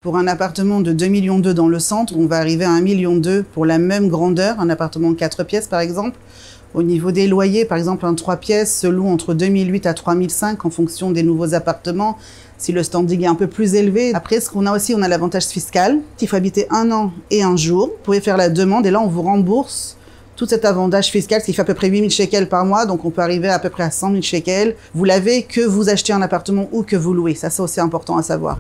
Pour un appartement de 2,2 millions dans le centre, on va arriver à 1,2 million pour la même grandeur, un appartement de 4 pièces par exemple. Au niveau des loyers, par exemple, un 3 pièces se loue entre 2008 à 3005 en fonction des nouveaux appartements, si le standing est un peu plus élevé. Après, ce qu'on a aussi, on a l'avantage fiscal. Il faut habiter 1 an et 1 jour. Vous pouvez faire la demande et là, on vous rembourse tout cet avantage fiscal, ce qui fait à peu près 8 000 shekels par mois, donc on peut arriver à peu près à 100 000 shekels. Vous l'avez que vous achetez un appartement ou que vous louez. Ça, c'est aussi important à savoir.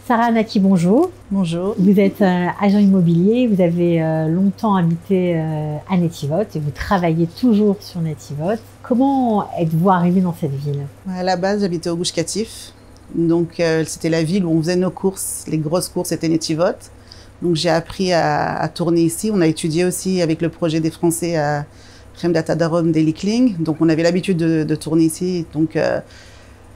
Sarah Naki, bonjour. Bonjour. Vous êtes agent immobilier, vous avez longtemps habité à Netivot et vous travaillez toujours sur Netivot. Comment êtes-vous arrivé dans cette ville? À la base, j'habitais au Gush Katif. Donc, c'était la ville où on faisait nos courses. Les grosses courses, c'était Netivot. Donc, j'ai appris à tourner ici. On a étudié aussi avec le projet des Français à Chemdat Hadarom d'Elikling. Donc, on avait l'habitude de tourner ici. Donc,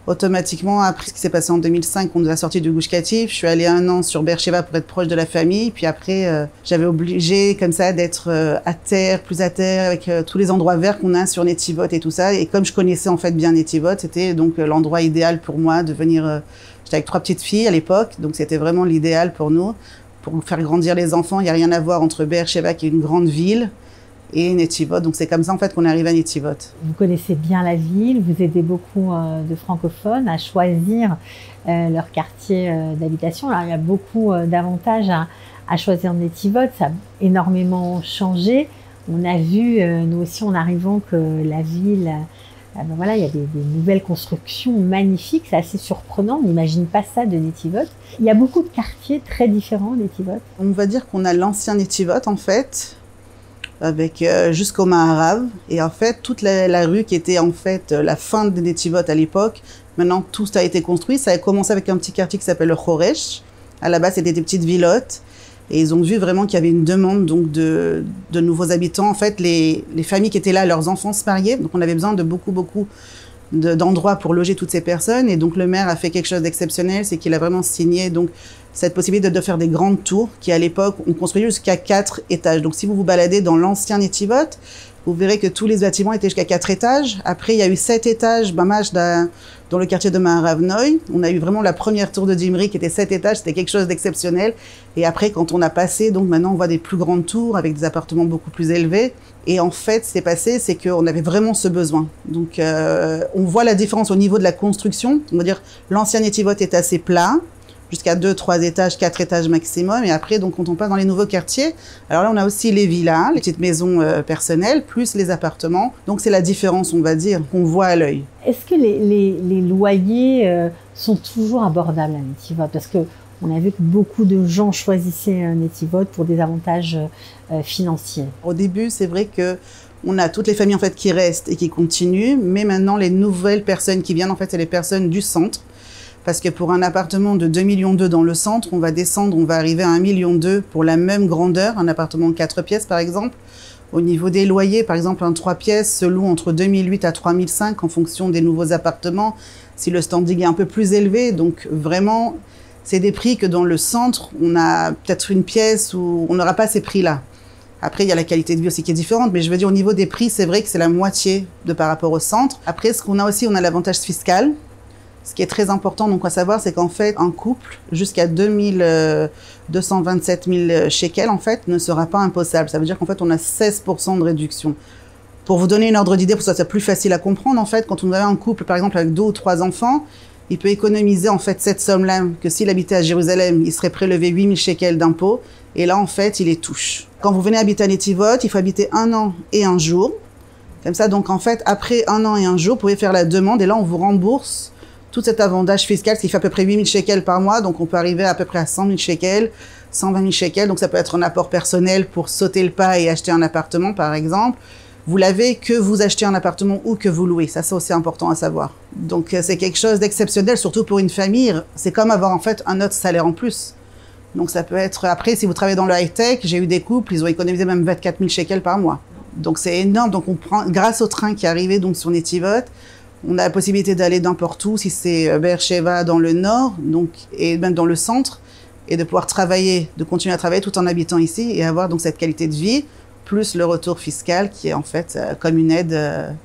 automatiquement, après ce qui s'est passé en 2005, on nous a sorti du Gush Katif. Je suis allée 1 an sur Beersheba pour être proche de la famille. Puis après, j'avais obligé comme ça d'être à terre, plus à terre, avec tous les endroits verts qu'on a sur Netivot et tout ça. Et comme je connaissais en fait bien Netivot, c'était donc l'endroit idéal pour moi de venir. J'étais avec 3 petites filles à l'époque, donc c'était vraiment l'idéal pour nous, pour faire grandir les enfants. Il n'y a rien à voir entre Beersheba, qui est une grande ville, et Netivot. Donc c'est comme ça en fait qu'on arrive à Netivot. Vous connaissez bien la ville, vous aidez beaucoup de francophones à choisir leur quartier d'habitation. Alors il y a beaucoup d'avantages à choisir Netivot, ça a énormément changé. On a vu, nous aussi en arrivant, que la ville, ben voilà, il y a des nouvelles constructions magnifiques, c'est assez surprenant, on n'imagine pas ça de Netivot. Il y a beaucoup de quartiers très différents à Netivot. On va dire qu'on a l'ancien Netivot en fait, avec jusqu'au Maharav, et en fait toute la rue qui était en fait la fin de Netivot à l'époque, maintenant tout ça a été construit. Ça a commencé avec un petit quartier qui s'appelle le Choresh. À la base c'était des petites villottes et ils ont vu vraiment qu'il y avait une demande donc de nouveaux habitants. En fait les familles qui étaient là, leurs enfants se mariaient, donc on avait besoin de beaucoup d'endroits pour loger toutes ces personnes, et donc le maire a fait quelque chose d'exceptionnel, c'est qu'il a vraiment signé donc cette possibilité de faire des grandes tours qui à l'époque on construisait jusqu'à 4 étages. Donc si vous vous baladez dans l'ancien Netivot, vous verrez que tous les bâtiments étaient jusqu'à 4 étages. Après il y a eu 7 étages dans le quartier de Maharav Noy. On a eu vraiment la première tour de Dimri qui était 7 étages, c'était quelque chose d'exceptionnel. Et après quand on a passé, donc maintenant on voit des plus grandes tours avec des appartements beaucoup plus élevés. Et en fait, ce qui s'est passé, c'est qu'on avait vraiment ce besoin. Donc, on voit la différence au niveau de la construction. On va dire, l'ancien Netivot est assez plat, jusqu'à 2, 3 étages, 4 étages maximum. Et après, donc, quand on passe dans les nouveaux quartiers, alors là, on a aussi les villas, les petites maisons personnelles, plus les appartements. Donc, c'est la différence, on va dire, qu'on voit à l'œil. Est-ce que les loyers sont toujours abordables à Netivot? Parce que on a vu que beaucoup de gens choisissaient Netivot pour des avantages financiers. Au début, c'est vrai que on a toutes les familles en fait qui restent et qui continuent, mais maintenant les nouvelles personnes qui viennent, en fait, c'est les personnes du centre. Parce que pour un appartement de 2,2 millions dans le centre, on va descendre, on va arriver à 1,2 million pour la même grandeur, un appartement de 4 pièces par exemple. Au niveau des loyers, par exemple, un 3 pièces se loue entre 2008 à 3005 en fonction des nouveaux appartements, si le standing est un peu plus élevé. Donc vraiment, c'est des prix que dans le centre, on a peut-être une pièce où on n'aura pas ces prix-là. Après, il y a la qualité de vie aussi qui est différente, mais je veux dire, au niveau des prix, c'est vrai que c'est la moitié par rapport au centre. Après, ce qu'on a aussi, on a l'avantage fiscal. Ce qui est très important, donc à savoir, c'est qu'en fait, un couple jusqu'à 227 000 shekels, en fait, ne sera pas imposable. Ça veut dire qu'en fait, on a 16% de réduction. Pour vous donner une ordre d'idée, pour que ça soit plus facile à comprendre, en fait, quand on avait un couple, par exemple, avec 2 ou 3 enfants, il peut économiser en fait cette somme-là, que s'il habitait à Jérusalem, il serait prélevé 8 000 shekels d'impôts, et là, en fait, il les touche. Quand vous venez habiter à Netivot, il faut habiter 1 an et 1 jour. Comme ça, donc en fait, après 1 an et 1 jour, vous pouvez faire la demande, et là, on vous rembourse tout cet avantage fiscal, ce qui fait à peu près 8 000 shekels par mois, donc on peut arriver à peu près à 100 000 shekels, 120 000 shekels, donc ça peut être un apport personnel pour sauter le pas et acheter un appartement, par exemple. Vous l'avez que vous achetez un appartement ou que vous louez. Ça, c'est aussi important à savoir. Donc, c'est quelque chose d'exceptionnel, surtout pour une famille. C'est comme avoir, en fait, un autre salaire en plus. Donc, ça peut être... Après, si vous travaillez dans le high-tech, j'ai eu des couples, ils ont économisé même 24 000 shekels par mois. Donc, c'est énorme. Donc, on prend, grâce au train qui est arrivé donc, sur Netivot, on a la possibilité d'aller n'importe où, si c'est Beersheba dans le nord, donc, et même dans le centre, et de pouvoir travailler, de continuer à travailler tout en habitant ici et avoir donc cette qualité de vie. plus le retour fiscal qui est en fait comme une aide.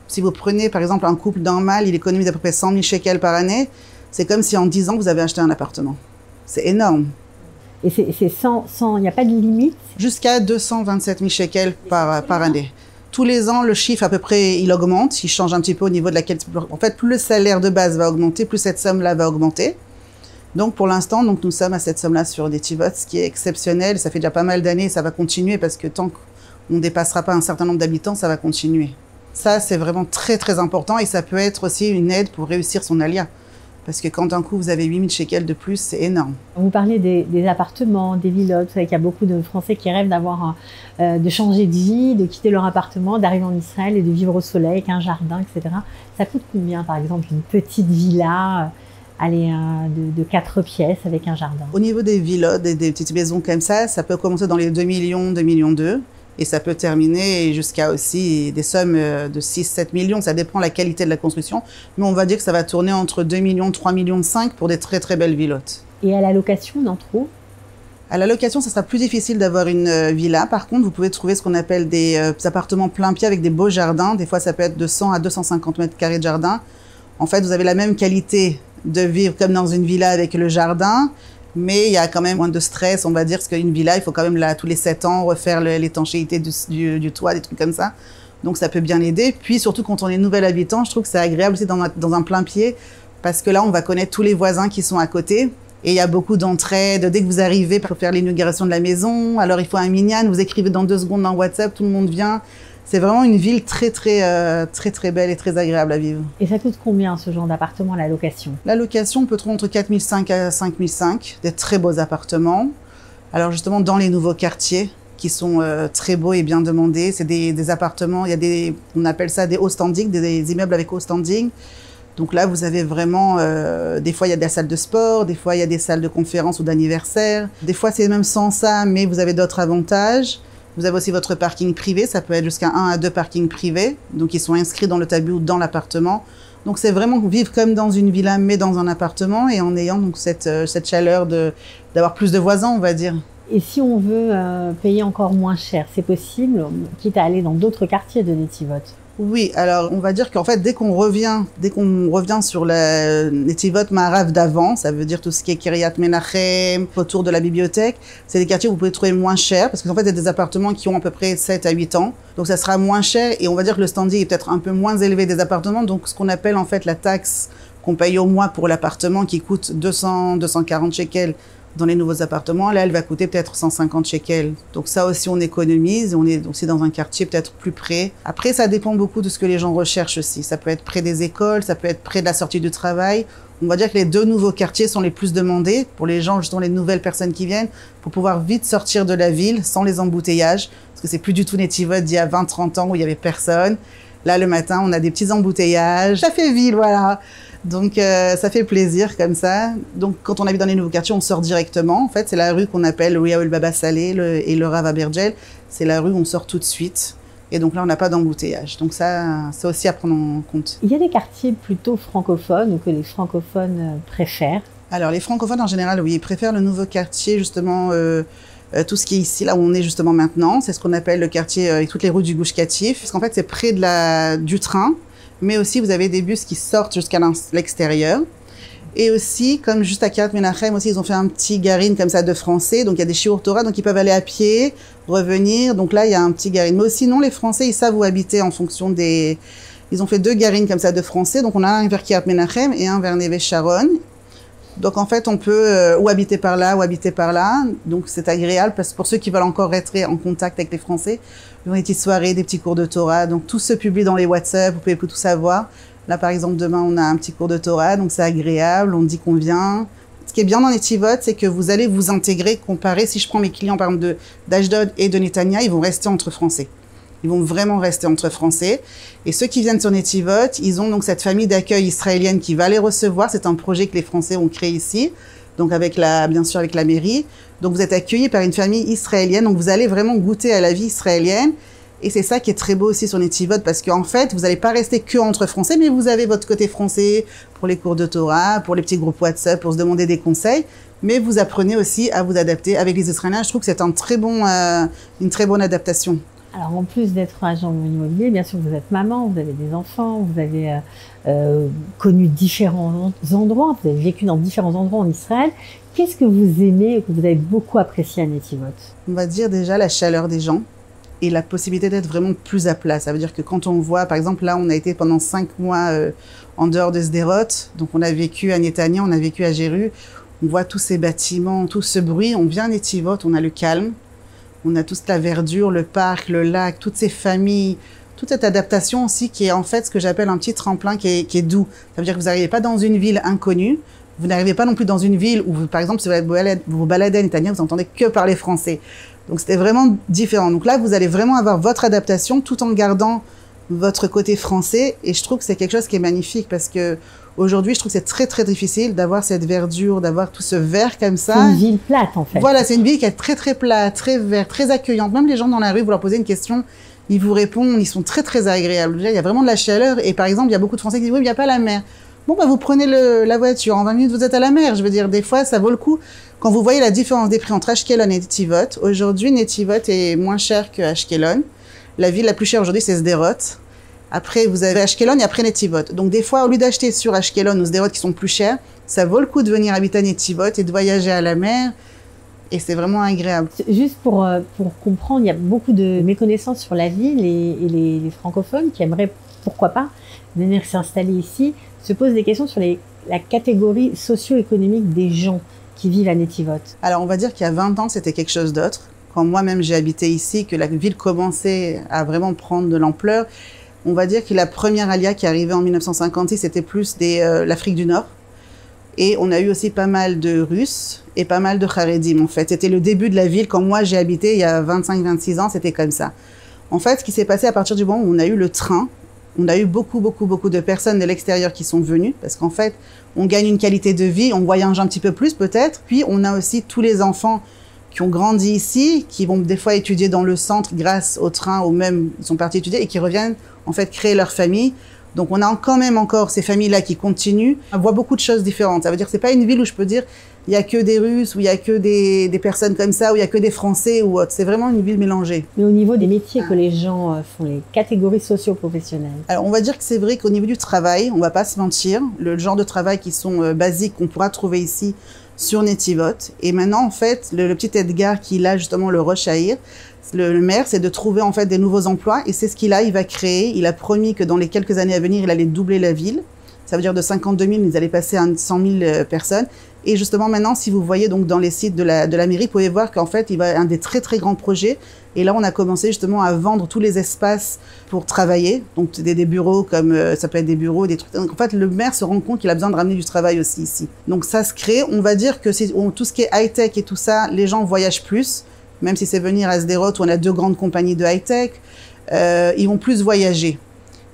Si vous prenez par exemple un couple normal, il économise à peu près 100 000 shekels par année, c'est comme si en 10 ans vous avez acheté un appartement. C'est énorme. Et c'est sans, il n'y a pas de limite? Jusqu'à 227 000 shekels par année. Tous les ans, le chiffre à peu près, il augmente, il change un petit peu au niveau de la qualité. En fait, plus le salaire de base va augmenter, plus cette somme-là va augmenter. Donc pour l'instant, nous sommes à cette somme-là sur Netivot, ce qui est exceptionnel. Ça fait déjà pas mal d'années, ça va continuer parce que tant qu'on ne dépassera pas un certain nombre d'habitants, ça va continuer. Ça, c'est vraiment très très important et ça peut être aussi une aide pour réussir son alia. Parce que quand d'un coup vous avez 8 000 shekels de plus, c'est énorme. Vous parlez des appartements, des villas. Vous savez qu'il y a beaucoup de Français qui rêvent de changer de vie, de quitter leur appartement, d'arriver en Israël et de vivre au soleil avec un jardin, etc. Ça coûte combien, par exemple, une petite villa de 4 pièces avec un jardin? Au niveau des villas, des petites maisons comme ça peut commencer dans les 2 millions, 2 millions 2. Et ça peut terminer jusqu'à aussi des sommes de 6-7 millions. Ça dépend de la qualité de la construction. Mais on va dire que ça va tourner entre 2 millions, 3 millions 5 pour des très très belles villottes. Et à la location, on en trouve? À la location, ça sera plus difficile d'avoir une villa. Par contre, vous pouvez trouver ce qu'on appelle des appartements plein pied avec des beaux jardins. Des fois, ça peut être de 100 à 250 mètres carrés de jardin. En fait, vous avez la même qualité de vivre comme dans une villa avec le jardin. Mais il y a quand même moins de stress, on va dire, parce qu'une villa, il faut quand même tous les 7 ans refaire l'étanchéité du toit, des trucs comme ça. Donc ça peut bien aider. Puis surtout quand on est nouvel habitant, je trouve que c'est agréable aussi dans un plein pied, parce que là, on va connaître tous les voisins qui sont à côté. Et il y a beaucoup d'entraide. Dès que vous arrivez pour faire l'inauguration de la maison, alors il faut un minyan, vous écrivez dans 2 secondes dans WhatsApp, tout le monde vient. C'est vraiment une ville très très belle et très agréable à vivre. Et ça coûte combien ce genre d'appartement, la location? La location, on peut trouver entre 4 500 à 5 500, des très beaux appartements. Alors justement, dans les nouveaux quartiers, qui sont très beaux et bien demandés, c'est des appartements, on appelle ça des hauts standing, des immeubles avec haut standing. Donc là, vous avez vraiment, des fois il y a des salles de sport, des fois il y a des salles de conférences ou d'anniversaire. Des fois c'est même sans ça, mais vous avez d'autres avantages. Vous avez aussi votre parking privé, ça peut être jusqu'à 1 à 2 parkings privés, donc ils sont inscrits dans le tableau ou dans l'appartement. Donc c'est vraiment vivre comme dans une villa, mais dans un appartement, et en ayant donc cette chaleur d'avoir plus de voisins, on va dire. Et si on veut payer encore moins cher, c'est possible, quitte à aller dans d'autres quartiers de Netivot? Oui, alors on va dire qu'en fait, dès qu'on revient sur la Netivot Ma'arav d'avant, ça veut dire tout ce qui est Kiryat Menachem, autour de la bibliothèque, c'est des quartiers où vous pouvez trouver moins cher, parce qu'en fait, c'est des appartements qui ont à peu près 7 à 8 ans, donc ça sera moins cher, et on va dire que le standing est peut-être un peu moins élevé des appartements, donc ce qu'on appelle en fait la taxe qu'on paye au mois pour l'appartement qui coûte 200, 240 shekels, dans les nouveaux appartements, là, elle va coûter peut-être 150 shekels. Donc ça aussi, on économise. On est aussi dans un quartier peut-être plus près. Après, ça dépend beaucoup de ce que les gens recherchent aussi. Ça peut être près des écoles, ça peut être près de la sortie du travail. On va dire que les 2 nouveaux quartiers sont les plus demandés pour les gens, justement les nouvelles personnes qui viennent, pour pouvoir vite sortir de la ville sans les embouteillages. Parce que c'est plus du tout Netivot d'il y a 20-30 ans où il y avait personne. Là, le matin, on a des petits embouteillages. Ça fait ville, voilà. Donc, ça fait plaisir comme ça. Donc, quand on habite dans les nouveaux quartiers, on sort directement. En fait, c'est la rue qu'on appelle le Yaoul Baba Salé et le Rav Abergel. C'est la rue où on sort tout de suite. Et donc là, on n'a pas d'embouteillage. Donc ça, c'est aussi à prendre en compte. Il y a des quartiers plutôt francophones ou que les francophones préfèrent? Alors, les francophones, en général, oui, ils préfèrent le nouveau quartier, justement, tout ce qui est ici, là où on est justement maintenant. C'est ce qu'on appelle le quartier avec toutes les rues du Gush Katif. Parce qu'en fait, c'est près du train. Mais aussi, vous avez des bus qui sortent jusqu'à l'extérieur. Et aussi, comme juste à Kiryat Menachem, aussi, ils ont fait un petit garine comme ça de français. Donc, il y a des shiur Torah, donc ils peuvent aller à pied, revenir. Donc là, il y a un petit garine. Mais aussi, non, les Français, ils savent où habiter en fonction des... Ils ont fait 2 garines comme ça de français. Donc, on a un vers Kiryat Menachem et un vers Neve Sharon. Donc, en fait, on peut ou habiter par là, ou habiter par là. Donc, c'est agréable parce que pour ceux qui veulent encore être en contact avec les Français, ils ont des petites soirées, des petits cours de Torah. Donc, tout se publie dans les WhatsApp, vous pouvez tout savoir. Là, par exemple, demain, on a un petit cours de Torah, donc c'est agréable, on dit qu'on vient. Ce qui est bien dans Netivot, c'est que vous allez vous intégrer, comparer. Si je prends mes clients, par exemple, d'Ashdod et de Netanya, ils vont rester entre Français. Ils vont vraiment rester entre Français. Et ceux qui viennent sur Netivot, ils ont donc cette famille d'accueil israélienne qui va les recevoir. C'est un projet que les Français ont créé ici, donc bien sûr avec la mairie. Donc vous êtes accueillis par une famille israélienne, donc vous allez vraiment goûter à la vie israélienne. Et c'est ça qui est très beau aussi sur Netivot, parce qu'en fait, vous n'allez pas rester que entre Français, mais vous avez votre côté français pour les cours de Torah, pour les petits groupes WhatsApp, pour se demander des conseils. Mais vous apprenez aussi à vous adapter avec les Israéliens. Je trouve que c'est une très bonne adaptation. Alors, en plus d'être agent immobilier, bien sûr, vous êtes maman, vous avez des enfants, vous avez connu différents endroits, vous avez vécu dans différents endroits en Israël. Qu'est-ce que vous aimez et que vous avez beaucoup apprécié à Netivot? On va dire déjà la chaleur des gens et la possibilité d'être vraiment plus à plat. Ça veut dire que quand on voit, par exemple, là, on a été pendant 5 mois en dehors de Sderot, donc on a vécu à Netanya, on a vécu à Jéru, on voit tous ces bâtiments, tout ce bruit, on vient à Netivot, on a le calme. On a toute la verdure, le parc, le lac, toutes ces familles, toute cette adaptation aussi qui est en fait ce que j'appelle un petit tremplin qui est doux. Ça veut dire que vous n'arrivez pas dans une ville inconnue, vous n'arrivez pas non plus dans une ville où, par exemple, si vous vous baladez à Netanya, vous n'entendez que parler français. Donc c'était vraiment différent. Donc là, vous allez vraiment avoir votre adaptation tout en gardant votre côté français. Et je trouve que c'est quelque chose qui est magnifique parce que aujourd'hui, je trouve que c'est très, très difficile d'avoir cette verdure, d'avoir tout ce vert comme ça. C'est une ville plate, en fait. Voilà, c'est une ville qui est très, très plate, très verte, très accueillante. Même les gens dans la rue, vous leur posez une question, ils vous répondent, ils sont très, très agréables. Déjà, il y a vraiment de la chaleur. Et par exemple, il y a beaucoup de Français qui disent, oui, mais il n'y a pas la mer. Bon, bah, vous prenez la voiture, en 20 minutes, vous êtes à la mer. Je veux dire, des fois, ça vaut le coup. Quand vous voyez la différence des prix entre Ashkelon et Netivot, aujourd'hui, Netivot est moins cher que Ashkelon. La ville la plus chère aujourd'hui, c'est Sderot. Après, vous avez Ashkelon et après Netivot. Donc, des fois, au lieu d'acheter sur Ashkelon ou Sderot qui sont plus chers, ça vaut le coup de venir habiter à Netivot et de voyager à la mer. Et c'est vraiment agréable. Juste pour comprendre, il y a beaucoup de méconnaissances sur la ville et les francophones qui aimeraient, pourquoi pas, venir s'installer ici, se posent des questions sur la catégorie socio-économique des gens qui vivent à Netivot. Alors, on va dire qu'il y a 20 ans, c'était quelque chose d'autre. Quand moi-même j'ai habité ici, que la ville commençait à vraiment prendre de l'ampleur, on va dire que la première alia qui est arrivée en 1956, c'était plus l'Afrique du Nord. Et on a eu aussi pas mal de Russes et pas mal de Haredim, en fait. C'était le début de la ville. Quand moi j'ai habité, il y a 25-26 ans, c'était comme ça. En fait, ce qui s'est passé à partir du moment où on a eu le train, on a eu beaucoup de personnes de l'extérieur qui sont venues, parce qu'en fait, on gagne une qualité de vie, on voyage un petit peu plus peut-être, puis on a aussi tous les enfants qui ont grandi ici, qui vont des fois étudier dans le centre grâce au train, ou même ils sont partis étudier, et qui reviennent en fait créer leur famille. Donc on a quand même encore ces familles-là qui continuent. On voit beaucoup de choses différentes. Ça veut dire que c'est pas une ville où je peux dire il y a que des Russes, où il y a que des personnes comme ça, où il y a que des Français ou autre. C'est vraiment une ville mélangée. Mais au niveau des métiers que les gens font, les catégories socio-professionnelles. Alors on va dire que c'est vrai qu'au niveau du travail, on va pas se mentir, le genre de travail qui sont basiques qu'on pourra trouver ici sur Netivot. Et maintenant en fait, le petit Edgar qu'il a justement le Rosh Haïr, le maire, c'est de trouver en fait des nouveaux emplois et c'est ce qu'il a, il va créer. Il a promis que dans les quelques années à venir, il allait doubler la ville. Ça veut dire de 52 000, ils allaient passer à 100 000 personnes. Et justement maintenant, si vous voyez donc dans les sites de la mairie, vous pouvez voir qu'en fait, il va un des très très grands projets. Et là, on a commencé justement à vendre tous les espaces pour travailler. Donc des bureaux comme ça peut être des bureaux, des trucs. Donc en fait, le maire se rend compte qu'il a besoin de ramener du travail aussi ici. Donc ça se crée. On va dire que tout ce qui est high-tech et tout ça, les gens voyagent plus. Même si c'est venir à Sderot où on a 2 grandes compagnies de high-tech, ils vont plus voyager.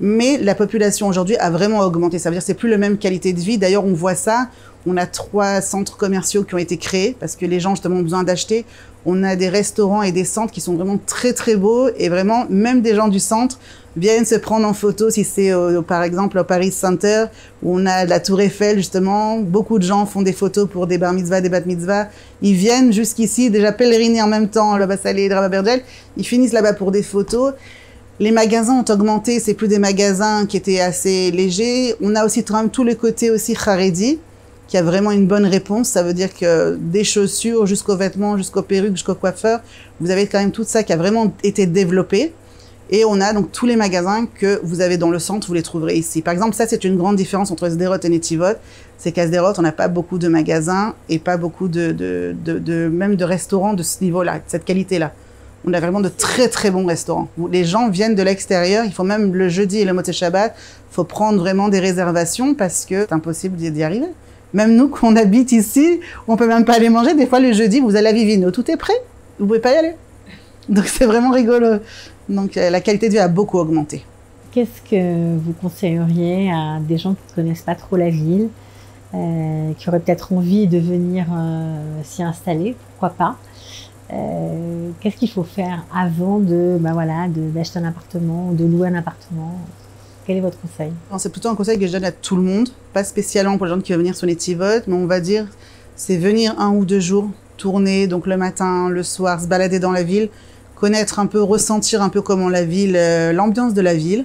Mais la population aujourd'hui a vraiment augmenté. Ça veut dire que c'est plus la même qualité de vie. D'ailleurs, on voit ça. On a 3 centres commerciaux qui ont été créés parce que les gens justement ont besoin d'acheter. On a des restaurants et des centres qui sont vraiment très très beaux et vraiment même des gens du centre viennent se prendre en photo si c'est par exemple au Paris Center où on a la Tour Eiffel justement. Beaucoup de gens font des photos pour des bar mitzvah, des bat mitzvah. Ils viennent jusqu'ici déjà pèleriner en même temps là-bas Salé et Rabba Bergel. Ils finissent là-bas pour des photos. Les magasins ont augmenté, c'est plus des magasins qui étaient assez légers. On a aussi quand même tout le côté aussi Haredi, qui a vraiment une bonne réponse. Ça veut dire que des chaussures jusqu'aux vêtements, jusqu'aux perruques, jusqu'aux coiffeurs, vous avez quand même tout ça qui a vraiment été développé. Et on a donc tous les magasins que vous avez dans le centre, vous les trouverez ici. Par exemple, ça c'est une grande différence entre Sderot et Netivot. C'est qu'à Sderot, on n'a pas beaucoup de magasins et pas beaucoup même de restaurants de ce niveau-là, de cette qualité-là. On a vraiment de très très bons restaurants. Les gens viennent de l'extérieur, il faut même le jeudi et le Motzei Shabbat, il faut prendre vraiment des réservations parce que c'est impossible d'y arriver. Même nous, qu'on habite ici, on peut même pas aller manger. Des fois, le jeudi, vous allez à Vivino, tout est prêt, vous pouvez pas y aller. Donc c'est vraiment rigolo. Donc la qualité de vie a beaucoup augmenté. Qu'est-ce que vous conseilleriez à des gens qui ne connaissent pas trop la ville, qui auraient peut-être envie de venir s'y installer, pourquoi pas? Qu'est-ce qu'il faut faire avant d'acheter un appartement ou de louer un appartement? Quel est votre conseil? C'est plutôt un conseil que je donne à tout le monde, pas spécialement pour les gens qui veulent venir sur Netivot, mais on va dire, c'est venir 1 ou 2 jours, tourner, donc le matin, le soir, se balader dans la ville. connaître un peu, ressentir un peu comment la ville, l'ambiance de la ville.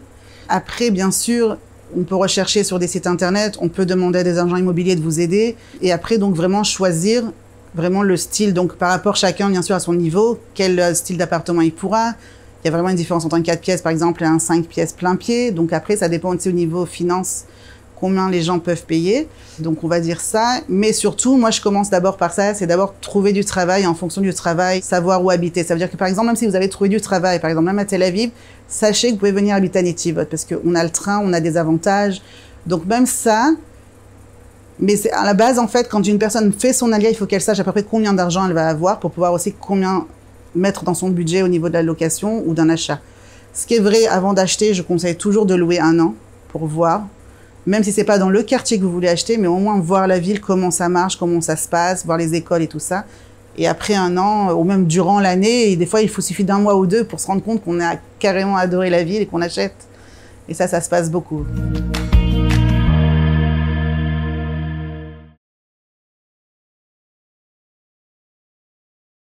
Après, bien sûr, on peut rechercher sur des sites internet, on peut demander à des agents immobiliers de vous aider. Et après, donc vraiment choisir vraiment le style, donc par rapport chacun, bien sûr, à son niveau, quel style d'appartement il pourra. Il y a vraiment une différence entre un 4 pièces, par exemple, et un 5 pièces plein pied. Donc après, ça dépend aussi au niveau finance, combien les gens peuvent payer. Donc on va dire ça. Mais surtout, moi, je commence d'abord par ça, c'est d'abord trouver du travail, en fonction du travail, savoir où habiter. Ça veut dire que, par exemple, même si vous avez trouvé du travail, par exemple, même à Tel Aviv, sachez que vous pouvez venir habiter à Netivot, parce qu'on a le train, on a des avantages. Donc même ça, mais c'est à la base, en fait, quand une personne fait son alia, il faut qu'elle sache à peu près combien d'argent elle va avoir pour pouvoir aussi combien mettre dans son budget au niveau de la location ou d'un achat. Ce qui est vrai, avant d'acheter, je conseille toujours de louer 1 an pour voir, même si c'est pas dans le quartier que vous voulez acheter, mais au moins voir la ville, comment ça marche, comment ça se passe, voir les écoles et tout ça. Et après 1 an, ou même durant l'année, et des fois, suffit d'1 mois ou 2 pour se rendre compte qu'on a carrément adoré la ville et qu'on achète. Et ça se passe beaucoup.